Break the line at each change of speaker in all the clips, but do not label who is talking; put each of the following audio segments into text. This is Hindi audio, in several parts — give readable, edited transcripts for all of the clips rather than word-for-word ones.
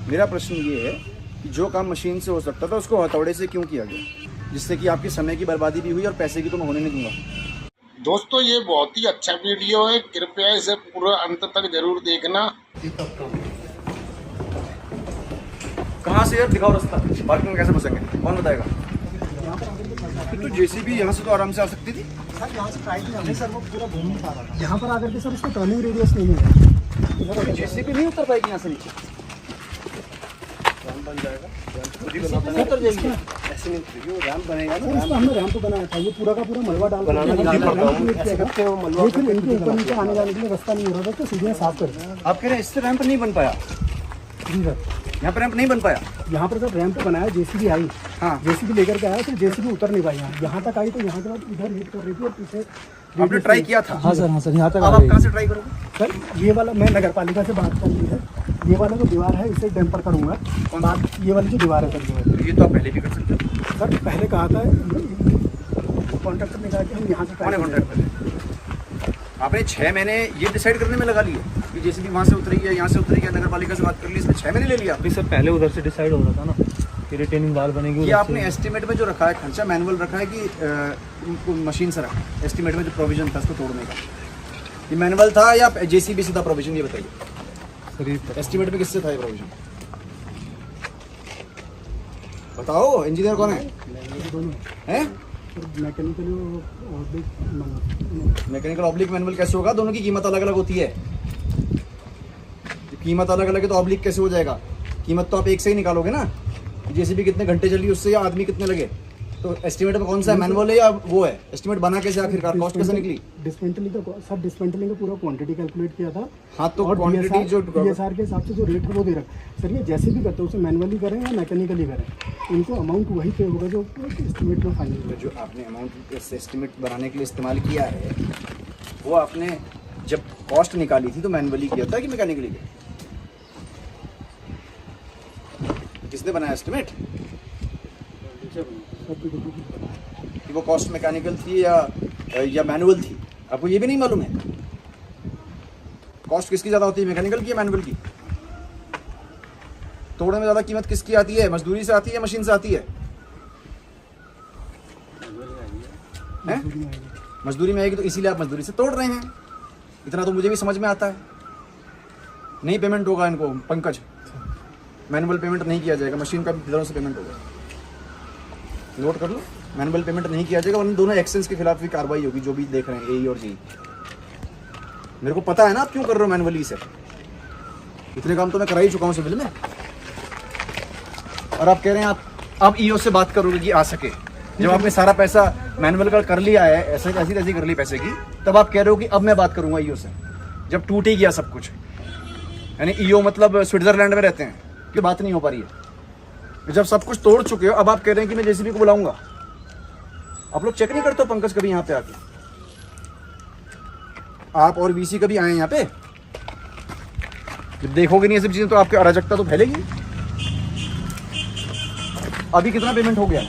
मेरा प्रश्न ये है कि जो काम मशीन से हो सकता था उसको हथौड़े से क्यों किया गया, जिससे कि आपके समय की बर्बादी भी हुई और पैसे की तो मैं होने नहीं दूंगा।
दोस्तों ये बहुत ही अच्छा वीडियो है, कृपया इसे पूरा अंत तक जरूर देखना।
कहाँ से यार, दिखाओ रास्ता, पार्किंग में कैसे घुसेंगे, कौन बताएगा? तो जेसीबी यहाँ से तो आराम से आ सकती थी।
सर यहाँ से ट्राई किया सर, वो पूरा घूम नहीं पा रहा था। यहाँ पर आकर के सर उसको टर्निंग रेडियस नहीं है,
जेसीबी नहीं उतर पाएगी यहाँ से नीचे, रैंप बन जाएगा, उतर जाएगी। ऐसे नहीं उतरेगी, वो रैंप बनेगा ना।
सर हमने रैंप बनाया था, ये पूरा का पूरा मलबा डाल के लेकिन इनके ऊपर नीचे आने जाने के लिए रास्ता नहीं हो रहा था, तो सीढ़ियाँ साफ कर दी।
आप कह रहे हैं इससे रैंप नहीं बन पाया?
जी सर,
यहाँ पर रैंप नहीं बन पाया।
यहाँ पर जब रैंप बनाया जेसीबी आई,
हाँ,
जेसीबी लेकर के आया, तो जेसीबी उतर नहीं पाई यहाँ तक आई, तो यहाँ के बाद इधर हिट कर रही थी और पीछे
आपने ट्राई किया था?
हाँ सर यहाँ तक।
अब आप कहाँ से ट्राई करोगे?
सर ये वाला मैं नगर पालिका से बात कर ली है, ये वाला जो दीवार है इसे डैम्पर करूँगा। बात ये वाली जो दीवार है सर,
ये तो आप पहले भी कर सकते हो।
सर पहले कहा था कॉन्ट्रैक्टर ने कहा कि हम यहाँ से ट्राई करेंगे।
आपने 6 महीने ये डिसाइड करने में लगा लिए कि जेसीबी वहाँ से उतरी है, यहाँ से उतरी है, नगर पालिका से बात कर ली, इसमें 6 महीने ले लिया।
अभी सर पहले उधर से डिसाइड हो रहा था ना कि रिटेनिंग वाल बनेगी।
ये आपने एस्टिमेट में जो रखा है खर्चा मैनुअल रखा है कि मशीन से रखा है? एस्टिमेट में जो प्रोविजन था इसको तोड़ने का, ये मैनुअल था या जेसीबी से था प्रोविजन, ये बताइए।
सर
एस्टिमेट में किससे था ये प्रोविजन? बताओ, इंजीनियर कौन है? हैं? मैकेनिकल ऑब्लिक मैनुअल कैसे होगा? दोनों की कीमत अलग अलग होती है। कीमत अलग अलग है तो ऑब्लिक कैसे हो जाएगा? कीमत तो आप एक से ही निकालोगे ना, जेसीबी कितने घंटे चली उससे या आदमी कितने लगे। तो एस्टिमेट में कौन सा है, मैनुअल है या वो है? एस्टिमेट बना कैसे आखिरकार, कॉस्ट कैसे निकली?
डिस्मेंटलिंग का सब डिस्मेंटलिंग का पूरा क्वांटिटी कैलकुलेट किया था।
हाँ तो क्वांटिटी जो
डीएसआर के हिसाब से जो रेट है वो दे रखा। सर ये जैसे भी करते हैं उसे मैनुअली करें या मैकेनिकली करें, इनको अमाउंट वही पे होगा जो एस्टिमेट में फाइनल।
जो आपने अमाउंट एस्टिमेट बनाने के लिए इस्तेमाल किया है वो आपने जब कॉस्ट निकाली थी तो मैनुअली किया था कि मैकेनिकली किया? किसने बनाया एस्टिमेट? कि वो कॉस्ट मैकेनिकल थी या मैनुअल थी, आपको ये भी नहीं मालूम है? कॉस्ट किसकी ज़्यादा होती है, मैकेनिकल की या मैनुअल की? तोड़ने में ज़्यादा कीमत किसकी आती है, मजदूरी से आती है, मशीन से आती है? मजदूरी में आएगी, तो इसीलिए आप मजदूरी से तोड़ रहे हैं। इतना तो मुझे भी समझ में आता है। नहीं पेमेंट होगा इनको, पंकज, मैनुअल पेमेंट नहीं किया जाएगा, मशीन का भी से पेमेंट होगा। नोट कर लो, मैनुअल पेमेंट नहीं किया जाएगा, वरना दोनों एक्सेंस के खिलाफ भी कार्रवाई होगी, जो भी देख रहे हैं ए और जी। मेरे को पता है ना आप क्यों कर रहे हो मैनुअली से, इतने काम तो मैं करा ही चुका हूँ सिविल में। और आप कह रहे हैं आप ईओ से बात करोगे कि आ सके, जब आपने सारा पैसा मैनुअल का कर लिया है, ऐसे ऐसी तैसी कर ली पैसे की, तब आप कह रहे हो कि अब मैं बात करूंगा ईओ से, जब टूट ही गया सब कुछ। यानी ईओ मतलब स्विट्जरलैंड में रहते हैं कि बात नहीं हो पा रही है। जब सब कुछ तोड़ चुके हो, अब आप कह रहे हैं कि मैं जेसीबी को बुलाऊंगा। आप लोग चेक नहीं करते हो पंकज कभी यहाँ पे आके? आप और वीसी कभी आए यहाँ पे? जब देखोगे नहीं ये सब चीजें तो आपकी अराजकता तो फैलेगी। अभी कितना पेमेंट हो गया?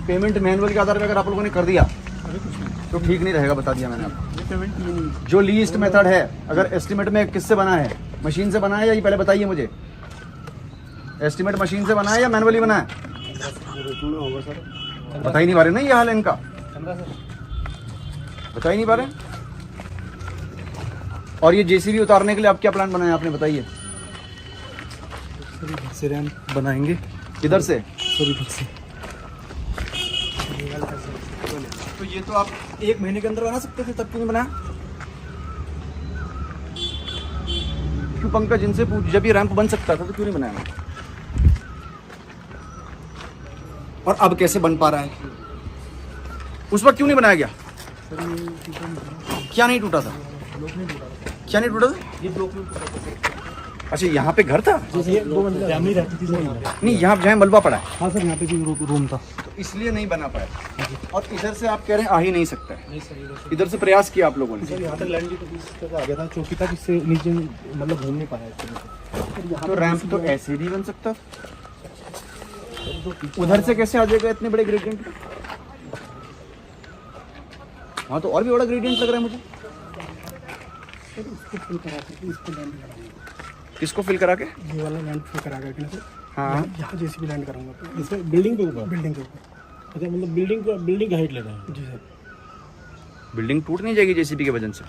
पेमेंट मैनुअल के आधार पर अगर आप लोगों ने कर दिया तो ठीक नहीं रहेगा, बता दिया मैंने आपको। जो लीस्ट मेथड है, अगर एस्टिमेट में किससे बना है, मशीन से बना है या ये पहले बताइए मुझे? एस्टिमेट मशीन से बना है या मैनुअली बना है? बता ही नहीं पा रहे ना, ये हाल है इनका, बता ही नहीं पा रहे। और ये जेसीबी उतारने के लिए आप क्या प्लान बनाया आपने, बताइए?
से रैंप बनाएंगे
इधर से,
इधर से।
तो ये तो आप 1 महीने के अंदर बना सकते थे, तब क्यों नहीं बनाया? क्यों पंकज, इनसे पूछ, जब ये रैंप बन सकता था तो क्यों नहीं बनाया? और अब कैसे बन पा रहा है? उस वक्त क्यों नहीं बनाया गया? क्या नहीं टूटा था? क्या नहीं टूटा था?
ये ब्लॉक में टूटा था।
अच्छा, यहाँ पे घर था?
ये 2 मंजिला फैमिली रहती थी।
नहीं, यहाँ जहाँ मलबा पड़ा है।
हाँ सर यहाँ पे भी रूम था,
तो इसलिए नहीं बना पाया। और इधर से आप कह रहे हैं आ ही नहीं सकता है? इधर से प्रयास किया आप लोगों ने?
सर यहाँ तक लैंड भी तो आ गया था, चौकी तक, इससे नीचे मतलब घूम नहीं पाया इससे।
तो रैंप तो ऐसे भी बन सकता, उधर से कैसे आ जाएगा इतने बड़े ग्रेडियंट? हाँ तो और भी बड़ा ग्रेडियंट लग रहा है मुझे। किसको फिल करा के?
ये वाला लैंड फिल करा करके ना सर,
हाँ
यहाँ जेसीबी लैंड कराऊंगा
इसमें बिल्डिंग के ऊपर?
बिल्डिंग के ऊपर।
अच्छा, मतलब बिल्डिंग का हाइट ले रहे हैं?
जी सर।
बिल्डिंग टूट नहीं जाएगी जेसीबी के वजन से?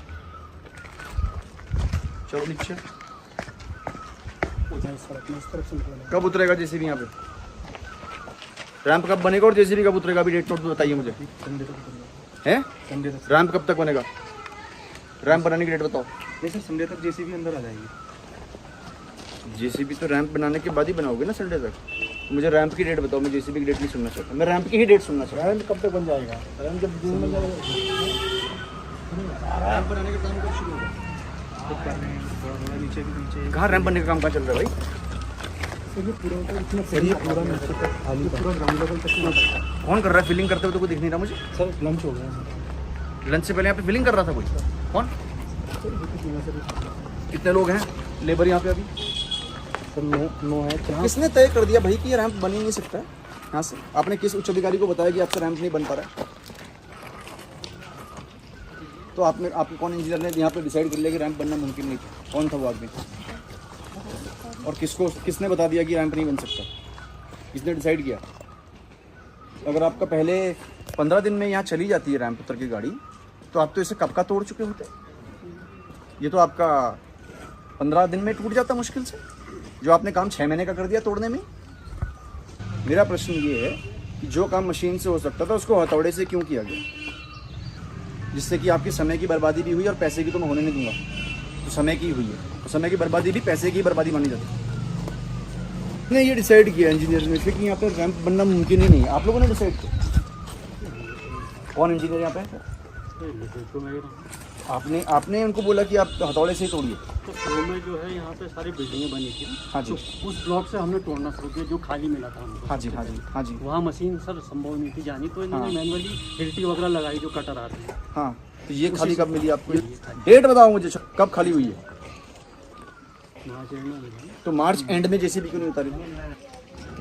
चलो नीचे।
इस तरफ से निकलना
कब उतरेगा जेसीबी यहाँ पे? रैंप कब बनेगा और जेसीबी कब उतरेगा? अभी डेट नोट तो बताइए मुझे। है
संडे तक।
रैंप कब तक बनेगा? रैंप बनाने की डेट बताओ।
नहीं सर, संडे तक जेसीबी अंदर आ जाएगी।
जेसीबी तो रैंप बनाने के बाद ही बनाओगे ना संडे तक। तो मुझे रैंप की डेट बताओ, मैं जेसीबी की डेट नहीं सुनना चाहता, मैं रैंप की ही डेट सुनना चाहता
रैंप कब तक बन जाएगा? रैंप जब जून में जाएगा।
रैंप बनाने का काम कब शुरू होगा?
नीचे
कहाँ रैंप बनने का काम कहाँ चल रहा है भाई?
सर ये पूरा इतना सही पूरा नीचे तक खाली पूरा ग्राउंड लेवल तक नहीं आता।
कौन कर रहा है फिलिंग करते हुए? तो कोई दिख नहीं रहा मुझे।
सर लंच हो गया
लंच से पहले यहाँ पे फिलिंग कर रहा था कोई? कौन? कितने लोग हैं लेबर यहाँ पे अभी?
सर नो है क्या?
किसने तय कर दिया भाई कि ये रैंप बन ही नहीं सकता है यहाँ से? आपने किस उच्च अधिकारी को बताया कि आपसे रैंप नहीं बन पा रहा है? तो आपको कौन इंजीनियर ने यहाँ पे डिसाइड कर लिया कि रैंप बनना मुमकिन नहीं था? कौन था वो आदमी? और किसने बता दिया कि रैंप नहीं बन सकता? किसने डिसाइड किया? अगर आपका पहले 15 दिन में यहाँ चली जाती है रैंप उतर की गाड़ी, तो आप तो इसे कब का तोड़ चुके होते। ये तो आपका 15 दिन में टूट जाता मुश्किल से, जो आपने काम 6 महीने का कर दिया तोड़ने में। मेरा प्रश्न ये है कि जो काम मशीन से हो सकता था उसको हथौड़े से क्यों किया गया, जिससे कि आपकी समय की बर्बादी भी हुई और पैसे की तो मैं होने नहीं दूंगा। तो समय की हुई है, तो समय की बर्बादी भी पैसे की बर्बादी मानी जाती है। ने ये डिसाइड किया इंजीनियर ने कि यहाँ पर रैंप बनना मुमकिन ही नहीं है। आप लोगों ने डिसाइड किया? कौन इंजीनियर यहाँ पे? आपने उनको बोला कि आप हथौड़े से ही तोड़िए।
तो शुरू में जो है यहाँ पे सारी बिल्डिंगें बनी थी,
हाँ जी।
तो उस ब्लॉक से हमने तोड़ना शुरू किया जो खाली मिला था हमको।
हाँ जी हाँ जी हाँ जी।
वहाँ मशीन सर संभव नहीं थी जानी, तो इन्होंने मैनुअली हिल्टी वगैरह लगाई जो कटर आती है।
हाँ, तो ये खाली कब मिली आपको? डेट बताओ मुझे, कब खाली हुई है?
मार्च एंड में मिला।
तो मार्च एंड में जेसीबी क्यों नहीं उतारी?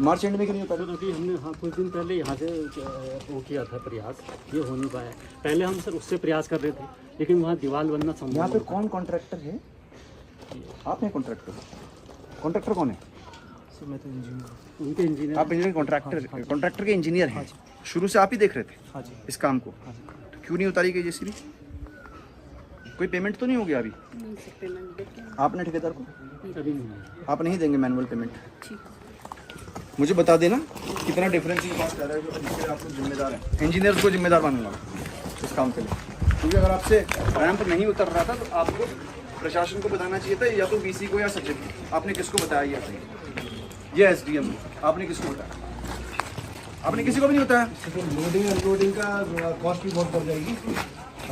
मार्च एंड में क्यों नहीं उतारी?
तो अभी हमने हाँ कुछ दिन पहले यहाँ से वो किया था प्रयास, ये हो नहीं पाया। पहले हम सर उससे प्रयास कर रहे थे, लेकिन वहाँ दीवार बनना संभव
यहाँ पे
नहीं था।
कौन कॉन्ट्रैक्टर है? आप हैं कॉन्ट्रैक्टर? कॉन्ट्रैक्टर कौन है?
सर मैं तो इंजीनियर।
उनके इंजीनियर
आप इंजीनियर कॉन्ट्रैक्टर के इंजीनियर हैं? शुरू से आप ही देख रहे थे
हाँ जी।
इस काम को? तो क्यों नहीं उतारी गई जेसीबी? कोई पेमेंट तो नहीं हो गया अभी? आपने ठेकेदार को?
अभी नहीं है।
आप नहीं देंगे मैनुअल पेमेंट? मुझे बता देना कितना डिफरेंस की बात कर रहे हो, जिसके आप लोग जिम्मेदार हैं। इंजीनियर्स को जिम्मेदार मानूंगा इस काम के लिए, क्योंकि अगर आपसे रैंप नहीं उतर रहा था तो आपको प्रशासन को बताना चाहिए था, या तो बीसी को या सचिव को। आपने किसको बताया? ये एसडीएम आपने किसको बताया? आपने किसी को भी नहीं बताया?
लोडिंग अनलोडिंग का कॉस्ट भी बहुत बढ़ जाएगी।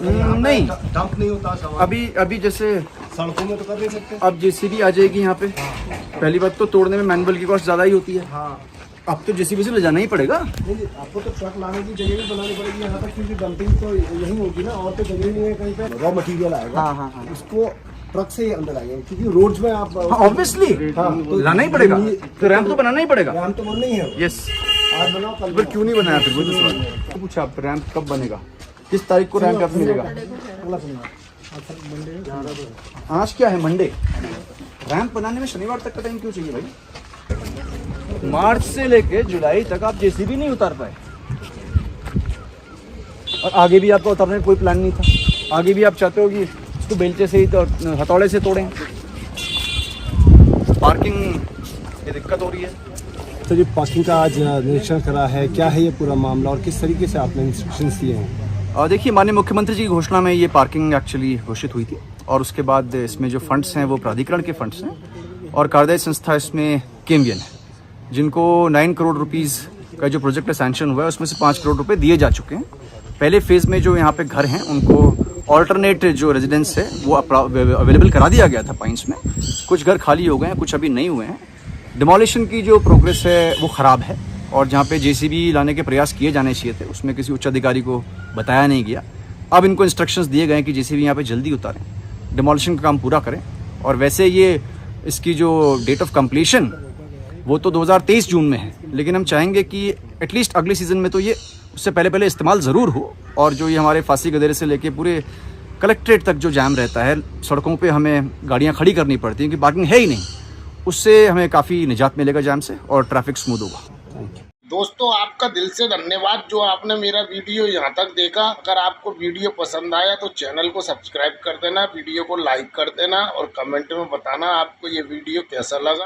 नहीं,
डंप नहीं होता सामान।
अभी जैसे
सड़कों में तो कर नहीं सकते।
अब जेसीबी आ जाएगी यहाँ पे, पहली बात तो तोड़ने में मैनुअल की कॉस्ट ज़्यादा ही होती है।
हाँ,
अब तो जेसीबी से ले जाना ही पड़ेगा।
नहीं आपको तो ट्रक लाने की जगह भी बनानी पड़ेगी यहाँ तक, क्योंकि डंपिंग तो यही होगी ना, और तो जगह ही नहीं है कहीं पे। रॉ मटेरियल आएगा,
हाँ।
उसको ट्रक से ही अंदर आएगा, क्योंकि रोड्स में आप
ऑब्वियसली
तो
लाना ही पड़ेगा, तो रैंप तो बनाना ही पड़ेगा।
रैंप तो बनना ही है।
यस,
आज बनाओ कल
फिर क्यों नहीं बनाया? फिर वो तो सवाल है। पूछा आप रैंप कब बनेगा, किस तारीख को रैंप आप मिलेगा?
अगला शनिवार। मंडे
आज क्या है? मंडे। रैंप बनाने में शनिवार तक का टाइम क्यों चाहिए भाई? मार्च से लेके जुलाई तक आप जेसीबी नहीं उतार पाए, और आगे भी आपका उतारने का कोई प्लान नहीं था। आगे भी आप चाहते हो कि इसको बेलचे से ही तो हथौड़े से तोड़ें। पार्किंग ये दिक्कत हो रही है।
तो जी पार्किंग का आज निरीक्षण करा है, क्या है ये पूरा मामला और किस तरीके से आपने इंस्ट्रक्शंस दिए हैं?
देखिए, माननीय मुख्यमंत्री जी की घोषणा में ये पार्किंग एक्चुअली घोषित हुई थी, और उसके बाद इसमें जो फंड्स हैं वो प्राधिकरण के फंड्स हैं, और कार्यदायी संस्था इसमें केएमवीएन है, जिनको 9 करोड़ रुपीज़ का जो प्रोजेक्ट है सैंक्शन हुआ है, उसमें से 5 करोड़ रुपए दिए जा चुके हैं। पहले फेज़ में जो यहाँ पे घर हैं उनको ऑल्टरनेट जो रेजिडेंस है वो अवेलेबल करा दिया गया था पाइंस में। कुछ घर खाली हो गए हैं, कुछ अभी नहीं हुए हैं। डिमोलिशन की जो प्रोग्रेस है वो ख़राब है, और जहाँ पे जेसीबी लाने के प्रयास किए जाने चाहिए थे उसमें किसी उच्च अधिकारी को बताया नहीं गया। अब इनको इंस्ट्रक्शंस दिए गए हैं कि जेसीबी यहाँ पे जल्दी उतारें, डिमोलिशन का काम पूरा करें। और वैसे ये इसकी जो डेट ऑफ कंप्लीशन वो तो 2023 जून में है, लेकिन हम चाहेंगे कि एटलीस्ट अगले सीज़न में तो ये उससे पहले इस्तेमाल ज़रूर हो। और जो ये हमारे फांसी गदेरे से लेके पूरे कलेक्ट्रेट तक जो जाम रहता है, सड़कों पे हमें गाड़ियाँ खड़ी करनी पड़ती हैं क्योंकि पार्किंग है ही नहीं, उससे हमें काफ़ी निजात मिलेगा जाम से और ट्रैफिक स्मूथ होगा।
दोस्तों आपका दिल से धन्यवाद जो आपने मेरा वीडियो यहाँ तक देखा। अगर आपको वीडियो पसंद आया तो चैनल को सब्सक्राइब कर देना, वीडियो को लाइक कर देना और कमेंट में बताना आपको ये वीडियो कैसा लगा।